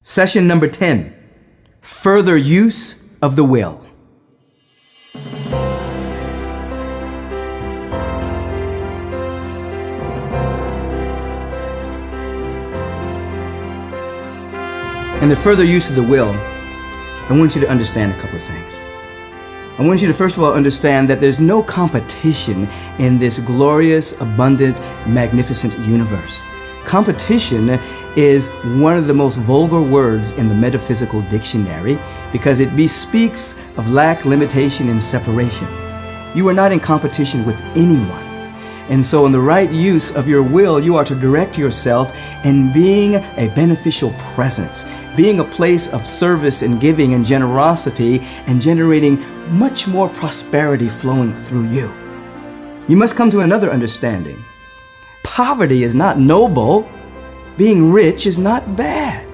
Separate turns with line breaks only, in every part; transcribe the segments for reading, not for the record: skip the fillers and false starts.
Session number 10, further use of the will. In the further use of the will, I want you to understand a couple of things. I want you to first of all understand that there's no competition in this glorious, abundant, magnificent universe. Competition is one of the most vulgar words in the metaphysical dictionary because it bespeaks of lack, limitation, and separation. You are not in competition with anyone. And so in the right use of your will, you are to direct yourself in being a beneficial presence, being a place of service and giving and generosity and generating much more prosperity flowing through you. You must come to another understanding. Poverty is not noble. Being rich is not bad.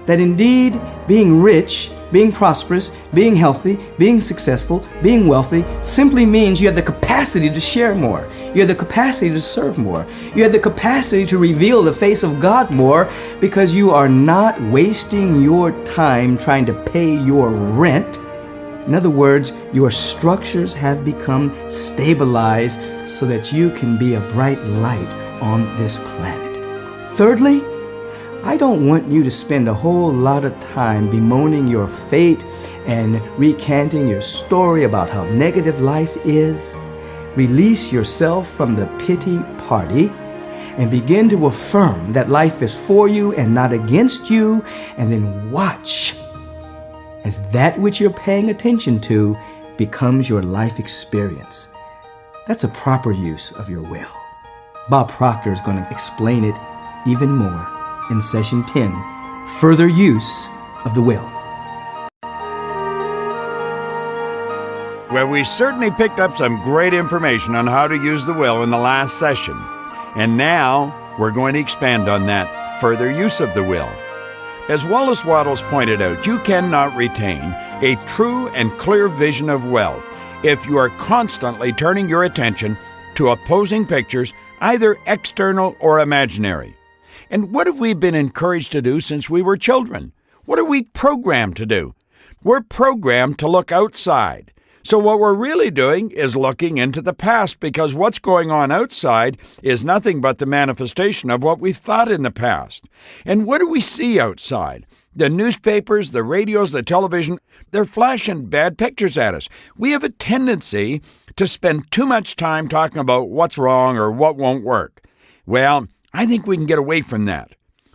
That indeed, being rich, being prosperous, being healthy, being successful, being wealthy simply means you have the capacity to share more. You have the capacity to serve more. You have the capacity to reveal the face of God more because you are not wasting your time trying to pay your rent. In other words, your structures have become stabilized so that you can be a bright light on this planet. Thirdly, I don't want you to spend a whole lot of time bemoaning your fate and recanting your story about how negative life is. Release yourself from the pity party and begin to affirm that life is for you and not against you, and then watch as that which you're paying attention to becomes your life experience. That's a proper use of your will. Bob Proctor is going to explain it even more in Session 10, further use of the will.
Well, we certainly picked up some great information on how to use the will in the last session. And now we're going to expand on that further use of the will. As Wallace Wattles pointed out, you cannot retain a true and clear vision of wealth if you are constantly turning your attention to opposing pictures, either external or imaginary. And what have we been encouraged to do since we were children? What are we programmed to do? We're programmed to look outside. So what we're really doing is looking into the past, because what's going on outside is nothing but the manifestation of what we've thought in the past. And what do we see outside? The newspapers, the radios, the television, they're flashing bad pictures at us. We have a tendency to spend too much time talking about what's wrong or what won't work. Well, I think we can get away from that.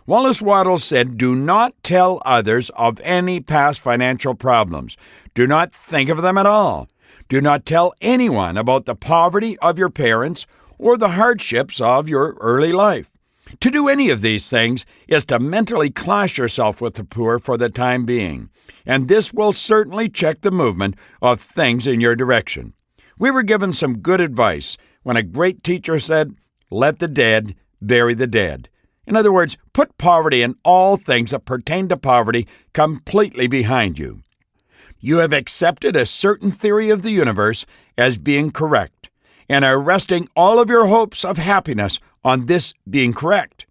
Wallace Wattles said, do not tell others of any past financial problems. Do not think of them at all. Do not tell anyone about the poverty of your parents or the hardships of your early life. To do any of these things is to mentally class yourself with the poor for the time being, and this will certainly check the movement of things in your direction. We were given some good advice when a great teacher said, let the dead bury the dead. In other words, put poverty and all things that pertain to poverty completely behind you. You have accepted a certain theory of the universe as being correct and are resting all of your hopes of happiness on this being correct.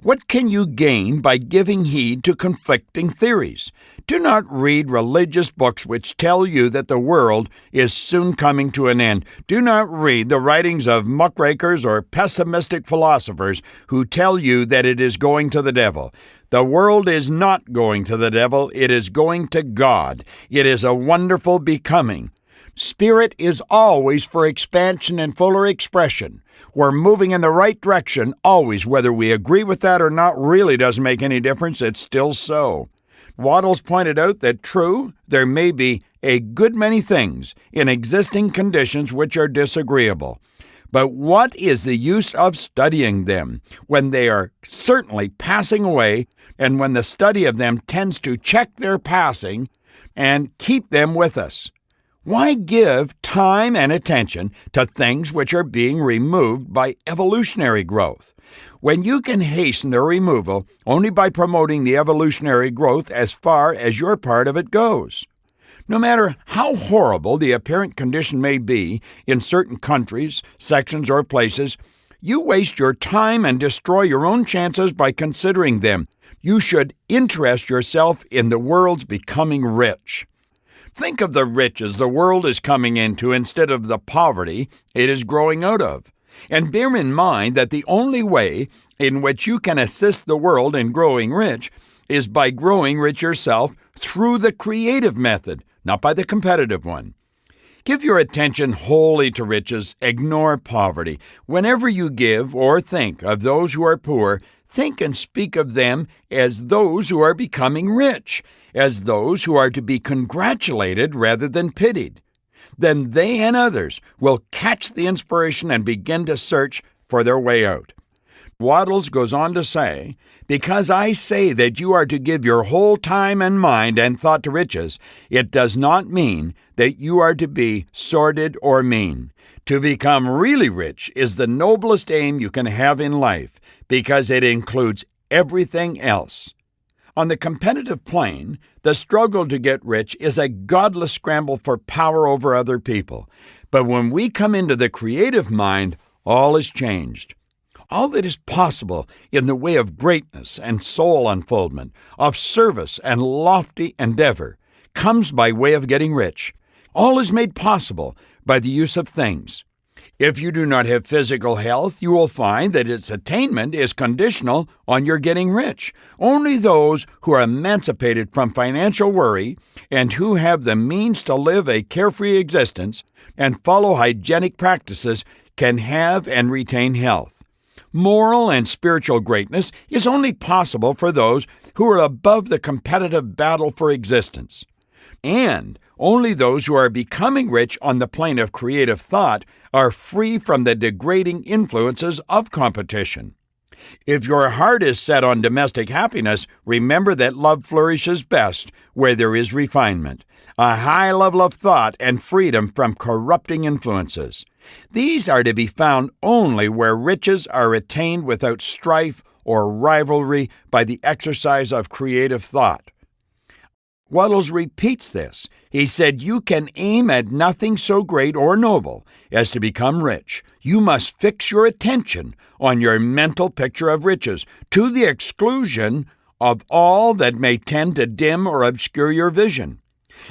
What can you gain by giving heed to conflicting theories? Do not read religious books which tell you that the world is soon coming to an end. Do not read the writings of muckrakers or pessimistic philosophers who tell you that it is going to the devil. The world is not going to the devil. It is going to God. It is a wonderful becoming. Spirit is always for expansion and fuller expression. We're moving in the right direction always. Whether we agree with that or not really doesn't make any difference. It's still so. Wattles pointed out that true, there may be a good many things in existing conditions which are disagreeable. But what is the use of studying them when they are certainly passing away, and when the study of them tends to check their passing and keep them with us? Why give time and attention to things which are being removed by evolutionary growth, when you can hasten their removal only by promoting the evolutionary growth as far as your part of it goes? No matter how horrible the apparent condition may be in certain countries, sections, or places, you waste your time and destroy your own chances by considering them, You should interest yourself in the world's becoming rich. Think of the riches the world is coming into instead of the poverty it is growing out of. And bear in mind that the only way in which you can assist the world in growing rich is by growing rich yourself through the creative method, not by the competitive one. Give your attention wholly to riches, ignore poverty. Whenever you give or think of those who are poor, think and speak of them as those who are becoming rich, as those who are to be congratulated rather than pitied. Then they and others will catch the inspiration and begin to search for their way out. Waddles goes on to say, "Because I say that you are to give your whole time and mind and thought to riches, it does not mean that you are to be sordid or mean. To become really rich is the noblest aim you can have in life, because it includes everything else." On the competitive plane, the struggle to get rich is a godless scramble for power over other people. But when we come into the creative mind, all is changed. All that is possible in the way of greatness and soul unfoldment, of service and lofty endeavor, comes by way of getting rich. All is made possible by the use of things. If you do not have physical health, you will find that its attainment is conditional on your getting rich. Only those who are emancipated from financial worry and who have the means to live a carefree existence and follow hygienic practices can have and retain health. Moral and spiritual greatness is only possible for those who are above the competitive battle for existence. And only those who are becoming rich on the plane of creative thought are free from the degrading influences of competition. If your heart is set on domestic happiness, remember that love flourishes best where there is refinement, a high level of thought, and freedom from corrupting influences. These are to be found only where riches are attained without strife or rivalry by the exercise of creative thought. Waddles repeats this. He said, "You can aim at nothing so great or noble as to become rich. You must fix your attention on your mental picture of riches, to the exclusion of all that may tend to dim or obscure your vision.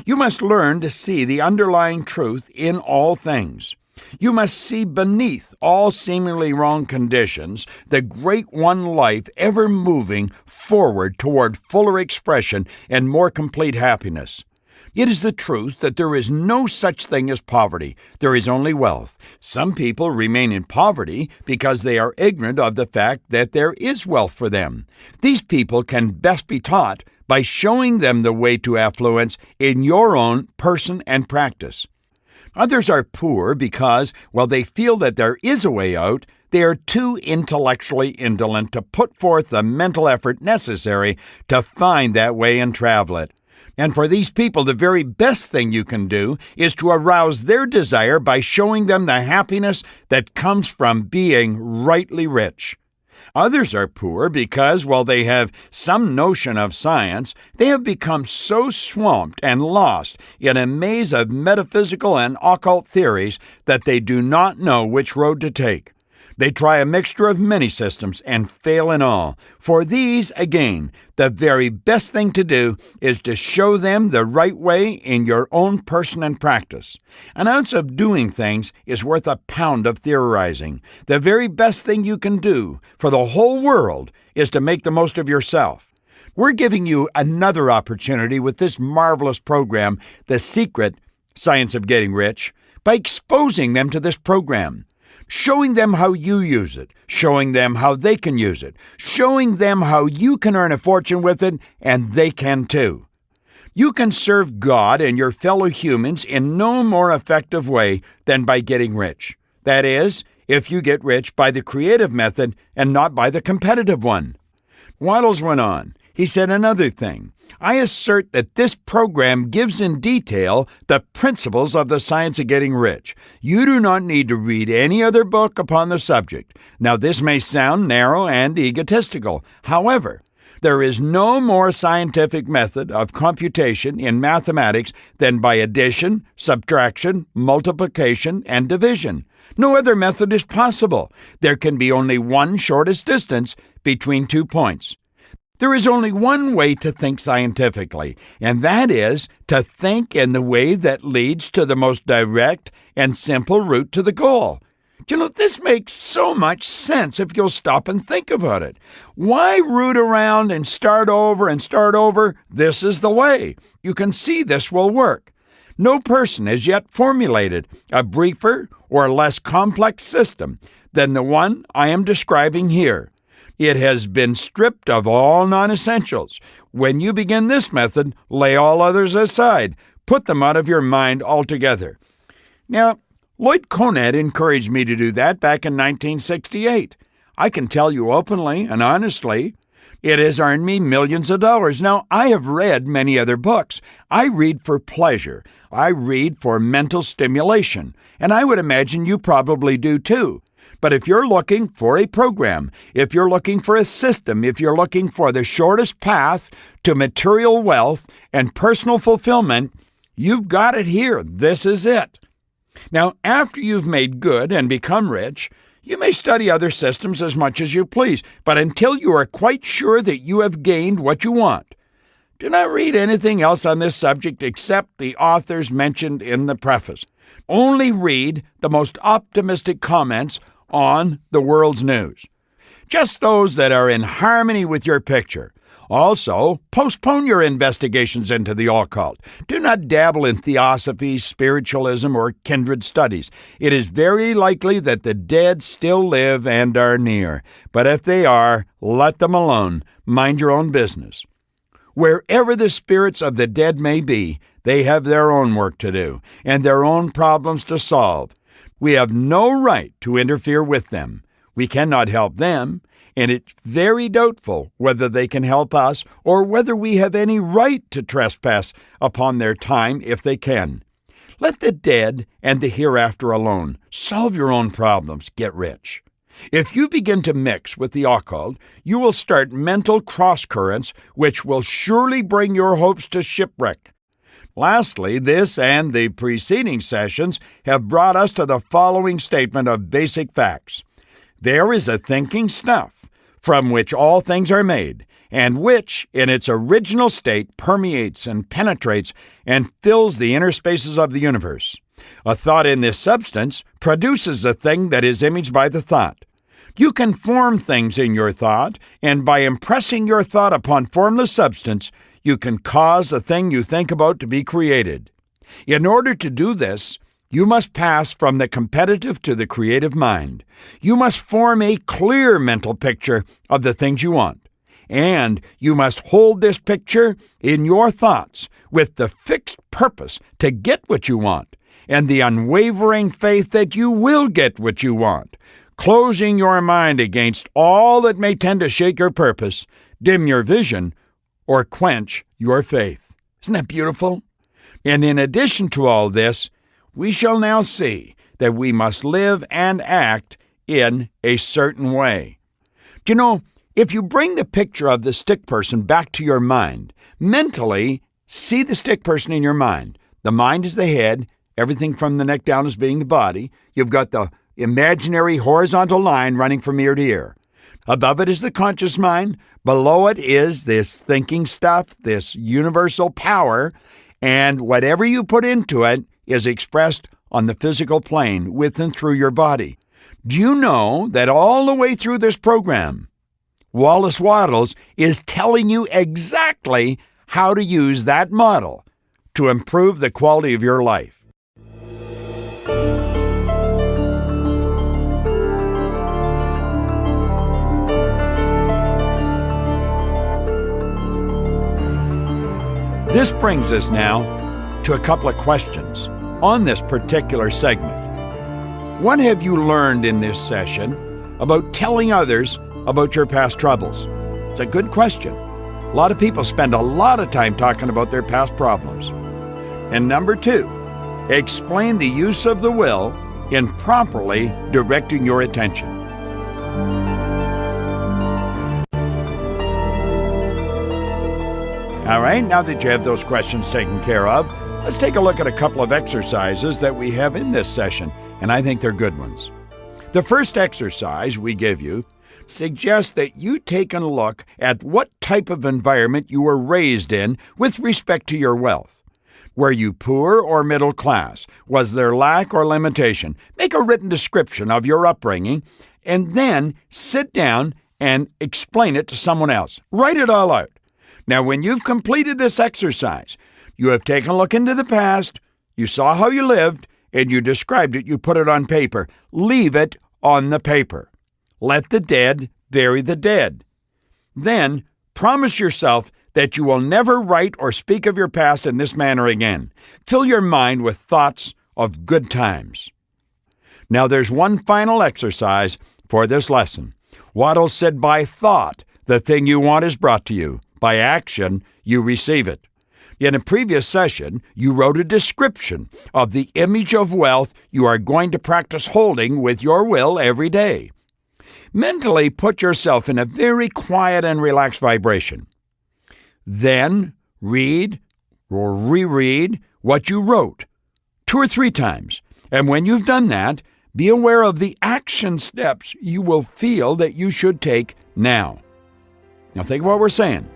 You must learn to see the underlying truth in all things. You must see beneath all seemingly wrong conditions the great one life ever moving forward toward fuller expression and more complete happiness. It is the truth that there is no such thing as poverty. There is only wealth. Some people remain in poverty because they are ignorant of the fact that there is wealth for them. These people can best be taught by showing them the way to affluence in your own person and practice. Others are poor because, while they feel that there is a way out, they are too intellectually indolent to put forth the mental effort necessary to find that way and travel it. And for these people, the very best thing you can do is to arouse their desire by showing them the happiness that comes from being rightly rich. Others are poor because, while they have some notion of science, they have become so swamped and lost in a maze of metaphysical and occult theories that they do not know which road to take. They try a mixture of many systems and fail in all. For these, again, the very best thing to do is to show them the right way in your own person and practice. An ounce of doing things is worth a pound of theorizing. The very best thing you can do for the whole world is to make the most of yourself. We're giving you another opportunity with this marvelous program, The Secret Science of Getting Rich, by exposing them to this program. Showing them how you use it, showing them how they can use it, showing them how you can earn a fortune with it, and they can too. You can serve God and your fellow humans in no more effective way than by getting rich. That is, if you get rich by the creative method and not by the competitive one. Waddles went on. He said another thing. I assert that this program gives in detail the principles of the science of getting rich. You do not need to read any other book upon the subject. Now, this may sound narrow and egotistical. However, there is no more scientific method of computation in mathematics than by addition, subtraction, multiplication, and division. No other method is possible. There can be only one shortest distance between 2 points. There is only one way to think scientifically, and that is to think in the way that leads to the most direct and simple route to the goal. This makes so much sense if you'll stop and think about it. Why root around and start over and start over? This is the way. You can see this will work. No person has yet formulated a briefer or less complex system than the one I am describing here. It has been stripped of all non-essentials. When you begin this method, lay all others aside. Put them out of your mind altogether. Now, Lloyd Conant encouraged me to do that back in 1968. I can tell you openly and honestly, it has earned me millions of dollars. Now, I have read many other books. I read for pleasure. I read for mental stimulation. And I would imagine you probably do too. But if you're looking for a program, if you're looking for a system, if you're looking for the shortest path to material wealth and personal fulfillment, you've got it here. This is it. Now, after you've made good and become rich, you may study other systems as much as you please, but until you are quite sure that you have gained what you want, do not read anything else on this subject except the authors mentioned in the preface. Only read the most optimistic comments on the world's news. Just those that are in harmony with your picture. Also, postpone your investigations into the occult. Do not dabble in theosophy, spiritualism, or kindred studies. It is very likely that the dead still live and are near. But if they are, let them alone. Mind your own business. Wherever the spirits of the dead may be, they have their own work to do and their own problems to solve. We have no right to interfere with them. We cannot help them, and it's very doubtful whether they can help us or whether we have any right to trespass upon their time if they can. Let the dead and the hereafter alone. Solve your own problems. Get rich. If you begin to mix with the occult, you will start mental cross-currents which will surely bring your hopes to shipwreck. Lastly, this and the preceding sessions have brought us to the following statement of basic facts. There is a thinking stuff from which all things are made, and which, in its original state, permeates and penetrates and fills the inner spaces of the universe. A thought in this substance produces a thing that is imaged by the thought. You can form things in your thought, and by impressing your thought upon formless substance, you can cause the thing you think about to be created. In order to do this, you must pass from the competitive to the creative mind. You must form a clear mental picture of the things you want. And you must hold this picture in your thoughts with the fixed purpose to get what you want and the unwavering faith that you will get what you want, closing your mind against all that may tend to shake your purpose, dim your vision, or quench your faith. Isn't that beautiful? And in addition to all this, we shall now see that we must live and act in a certain way. Do you know, if you bring the picture of the stick person back to your mind, mentally see the stick person in your mind. The mind is the head, everything from the neck down is being the body. You've got the imaginary horizontal line running from ear to ear. Above it is the conscious mind. Below it is this thinking stuff, this universal power, and whatever you put into it is expressed on the physical plane with and through your body. Do you know that all the way through this program, Wallace Wattles is telling you exactly how to use that model to improve the quality of your life? This brings us now to a couple of questions on this particular segment. What have you learned in this session about telling others about your past troubles? It's a good question. A lot of people spend a lot of time talking about their past problems. And number 2, explain the use of the will in properly directing your attention. All right, now that you have those questions taken care of, let's take a look at a couple of exercises that we have in this session, and I think they're good ones. The first exercise we give you suggests that you take a look at what type of environment you were raised in with respect to your wealth. Were you poor or middle class? Was there lack or limitation? Make a written description of your upbringing and then sit down and explain it to someone else. Write it all out. Now, when you've completed this exercise, you have taken a look into the past, you saw how you lived, and you described it, you put it on paper. Leave it on the paper. Let the dead bury the dead. Then promise yourself that you will never write or speak of your past in this manner again. Fill your mind with thoughts of good times. Now there's one final exercise for this lesson. Waddell said, by thought, the thing you want is brought to you. By action, you receive it. In a previous session, you wrote a description of the image of wealth you are going to practice holding with your will every day. Mentally put yourself in a very quiet and relaxed vibration. Then read or reread what you wrote 2 or 3 times. And when you've done that, be aware of the action steps you will feel that you should take now. Now think of what we're saying.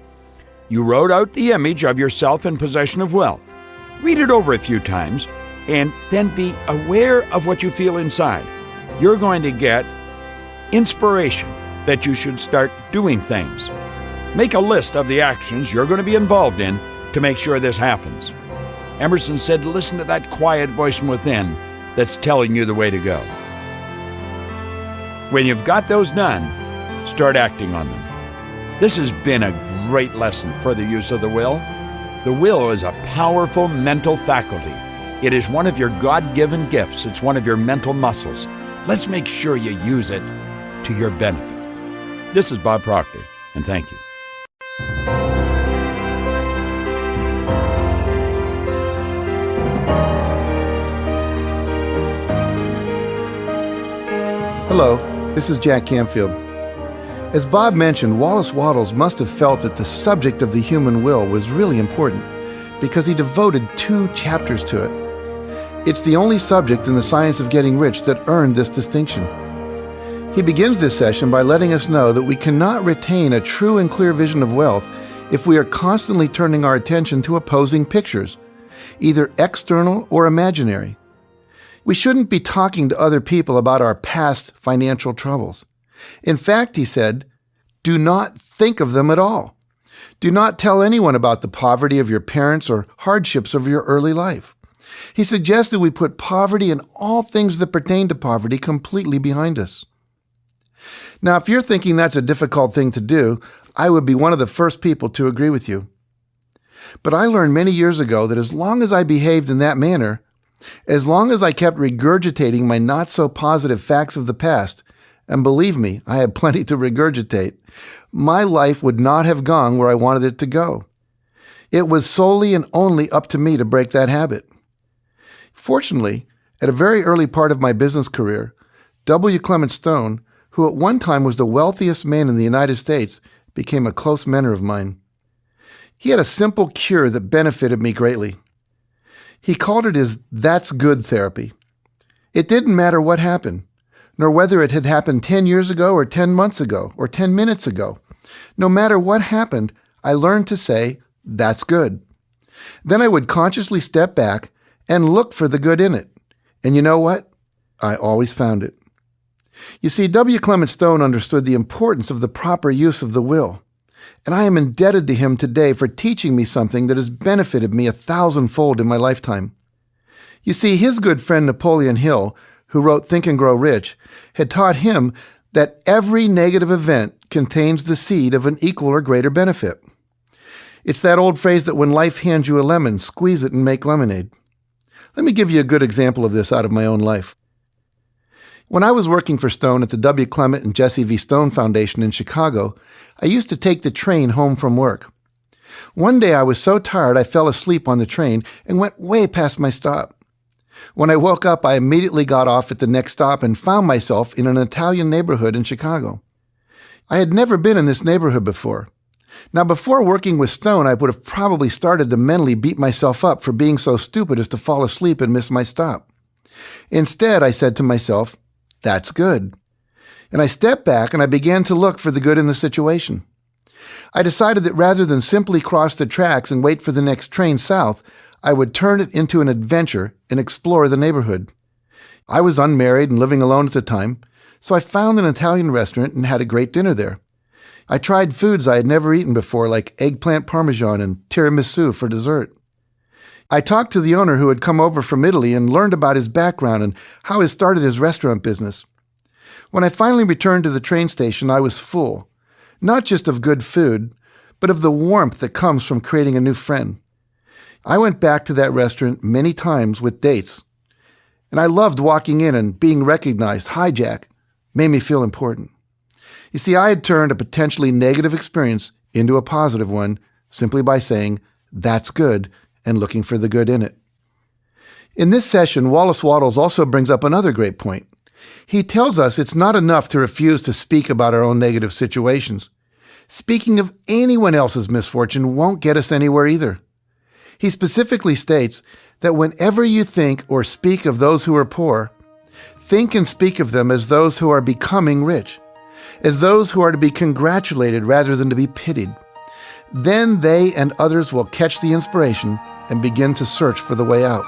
You wrote out the image of yourself in possession of wealth. Read it over a few times and then be aware of what you feel inside. You're going to get inspiration that you should start doing things. Make a list of the actions you're going to be involved in to make sure this happens. Emerson said, listen to that quiet voice from within that's telling you the way to go. When you've got those done, start acting on them. This has been a great lesson for the use of the will. The will is a powerful mental faculty. It is one of your God-given gifts. It's one of your mental muscles. Let's make sure you use it to your benefit. This is Bob Proctor, and thank you.
Hello, this is Jack Canfield. As Bob mentioned, Wallace Wattles must have felt that the subject of the human will was really important because he devoted 2 chapters to it. It's the only subject in the science of getting rich that earned this distinction. He begins this session by letting us know that we cannot retain a true and clear vision of wealth if we are constantly turning our attention to opposing pictures, either external or imaginary. We shouldn't be talking to other people about our past financial troubles. In fact, he said, do not think of them at all. Do not tell anyone about the poverty of your parents or hardships of your early life. He suggested we put poverty and all things that pertain to poverty completely behind us. Now, if you're thinking that's a difficult thing to do, I would be one of the first people to agree with you. But I learned many years ago that as long as I behaved in that manner, as long as I kept regurgitating my not-so-positive facts of the past, and believe me, I had plenty to regurgitate, my life would not have gone where I wanted it to go. It was solely and only up to me to break that habit. Fortunately, at a very early part of my business career, W. Clement Stone, who at one time was the wealthiest man in the United States, became a close mentor of mine. He had a simple cure that benefited me greatly. He called it his "that's good" therapy. It didn't matter what happened, nor whether it had happened 10 years ago or 10 months ago or 10 minutes ago. No matter what happened, I learned to say, "That's good." Then I would consciously step back and look for the good in it. And you know what? I always found it. You see, W. Clement Stone understood the importance of the proper use of the will. And I am indebted to him today for teaching me something that has benefited me 1,000-fold in my lifetime. You see, his good friend Napoleon Hill, who wrote Think and Grow Rich, had taught him that every negative event contains the seed of an equal or greater benefit. It's that old phrase that when life hands you a lemon, squeeze it and make lemonade. Let me give you a good example of this out of my own life. When I was working for Stone at the W. Clement and Jesse V. Stone Foundation in Chicago, I used to take the train home from work. One day I was so tired I fell asleep on the train and went way past my stop. When I woke up, I immediately got off at the next stop and found myself in an Italian neighborhood in Chicago. I had never been in this neighborhood before. Now, before working with Stone, I would have probably started to mentally beat myself up for being so stupid as to fall asleep and miss my stop. Instead, I said to myself, "That's good." And I stepped back and I began to look for the good in the situation. I decided that rather than simply cross the tracks and wait for the next train south, I would turn it into an adventure and explore the neighborhood. I was unmarried and living alone at the time, so I found an Italian restaurant and had a great dinner there. I tried foods I had never eaten before, like eggplant parmesan and tiramisu for dessert. I talked to the owner who had come over from Italy and learned about his background and how he started his restaurant business. When I finally returned to the train station, I was full, not just of good food, but of the warmth that comes from creating a new friend. I went back to that restaurant many times with dates, and I loved walking in and being recognized. "Hi, Jack," made me feel important. You see, I had turned a potentially negative experience into a positive one simply by saying, "That's good," and looking for the good in it. In this session, Wallace Wattles also brings up another great point. He tells us it's not enough to refuse to speak about our own negative situations. Speaking of anyone else's misfortune won't get us anywhere either. He specifically states that whenever you think or speak of those who are poor, think and speak of them as those who are becoming rich, as those who are to be congratulated rather than to be pitied. Then they and others will catch the inspiration and begin to search for the way out.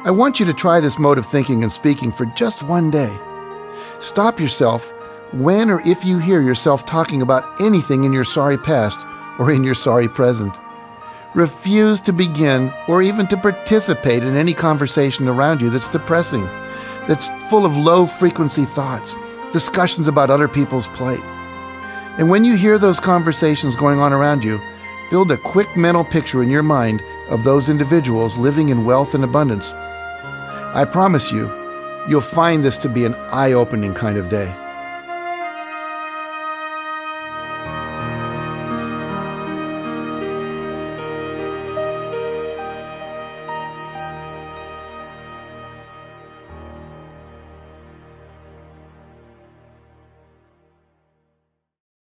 I want you to try this mode of thinking and speaking for just one day. Stop yourself when or if you hear yourself talking about anything in your sorry past or in your sorry present. Refuse to begin or even to participate in any conversation around you that's depressing, that's full of low-frequency thoughts, discussions about other people's plight. And when you hear those conversations going on around you, build a quick mental picture in your mind of those individuals living in wealth and abundance. I promise you, you'll find this to be an eye-opening kind of day.